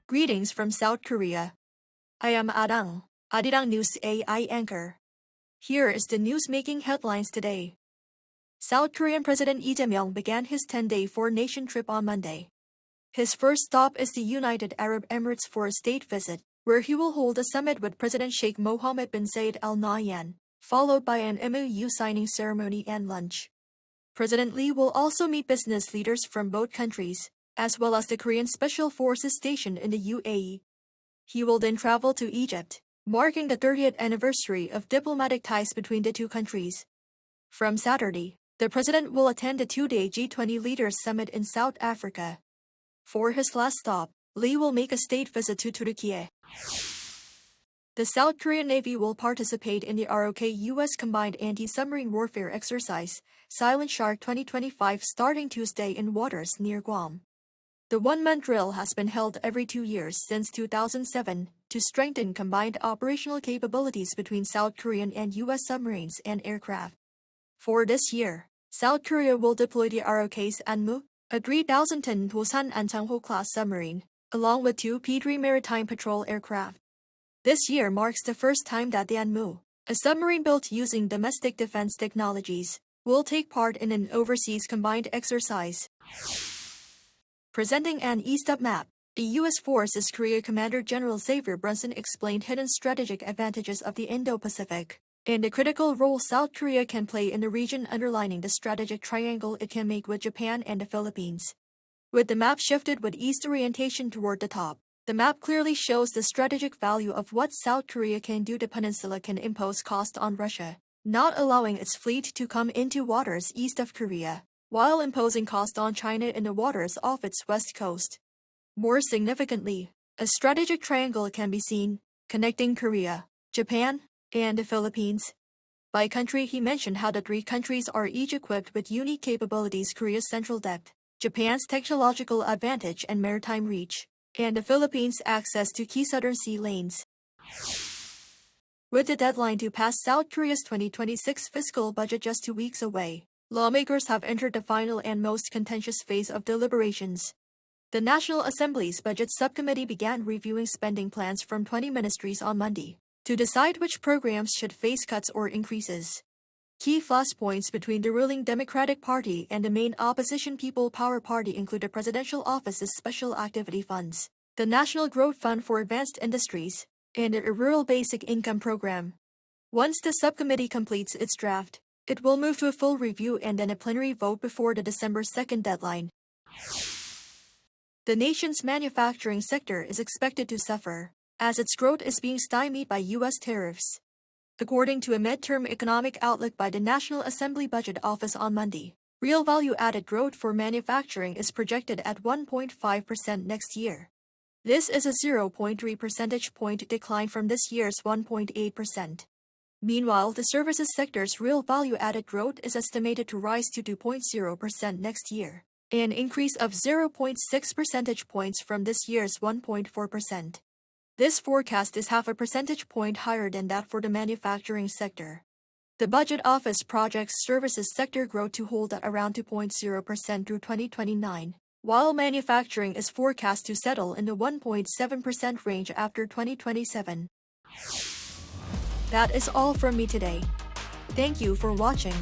Greetings from South Korea. I am Arirang, Arirang News AI anchor. Here is the news-making headlines today. South Korean President Lee Jae-myung began his 10-day four-nation trip on Monday. His first stop is the United Arab Emirates for a state visit, where he will hold a summit with President Sheikh Mohammed bin Zayed Al Nahyan, followed by an MOU signing ceremony and lunch. President Lee will also meet business leaders from both countries, as well as the Korean Special Forces stationed in the UAE. He will then travel to Egypt, marking the 30th anniversary of diplomatic ties between the two countries. From Saturday, the president will attend the two-day G20 Leaders Summit in South Africa. For his last stop, Lee will make a state visit to Türkiye. The South Korean Navy will participate in the ROK-U.S. combined anti-submarine warfare exercise, Silent Shark 2025, starting Tuesday in waters near Guam. The one-month drill has been held every 2 years since 2007 to strengthen combined operational capabilities between South Korean and U.S. submarines and aircraft. For this year, South Korea will deploy the ROKS Ahn Mu, a 3,000-ton Dosan Anchangho-class submarine, along with 2 P-3 maritime patrol aircraft. This year marks the first time that the Ahn Mu, a submarine built using domestic defense technologies, will take part in an overseas combined exercise. Presenting an East-Up map, the U.S. Forces Korea Commander General Xavier Brunson explained hidden strategic advantages of the Indo-Pacific and the critical role South Korea can play in the region, underlining the strategic triangle it can make with Japan and the Philippines. With the map shifted with east orientation toward the top, the map clearly shows the strategic value of what South Korea can do. The peninsula can impose cost on Russia, not allowing its fleet to come into waters east of Korea, while imposing cost on China in the waters off its west coast. More significantly, a strategic triangle can be seen, connecting Korea, Japan, and the Philippines. By country, he mentioned how the 3 countries are each equipped with unique capabilities: Korea's central depth, Japan's technological advantage and maritime reach, and the Philippines' access to key southern sea lanes. With the deadline to pass South Korea's 2026 fiscal budget just 2 weeks away, lawmakers have entered the final and most contentious phase of deliberations. The National Assembly's Budget Subcommittee began reviewing spending plans from 20 ministries on Monday to decide which programs should face cuts or increases. Key flashpoints between the ruling Democratic Party and the main opposition People Power Party include the Presidential Office's Special Activity Funds, the National Growth Fund for Advanced Industries, and the Rural Basic Income Program. Once the subcommittee completes its draft, it will move to a full review and then a plenary vote before the December 2nd deadline. The nation's manufacturing sector is expected to suffer, as its growth is being stymied by U.S. tariffs. According to a midterm economic outlook by the National Assembly Budget Office on Monday, real value-added growth for manufacturing is projected at 1.5% next year. This is a 0.3 percentage point decline from this year's 1.8%. Meanwhile, the services sector's real value-added growth is estimated to rise to 2.0% next year, an increase of 0.6 percentage points from this year's 1.4%. This forecast is half a percentage point higher than that for the manufacturing sector. The Budget Office projects services sector growth to hold at around 2.0% through 2029, while manufacturing is forecast to settle in the 1.7% range after 2027. That is all from me today. Thank you for watching.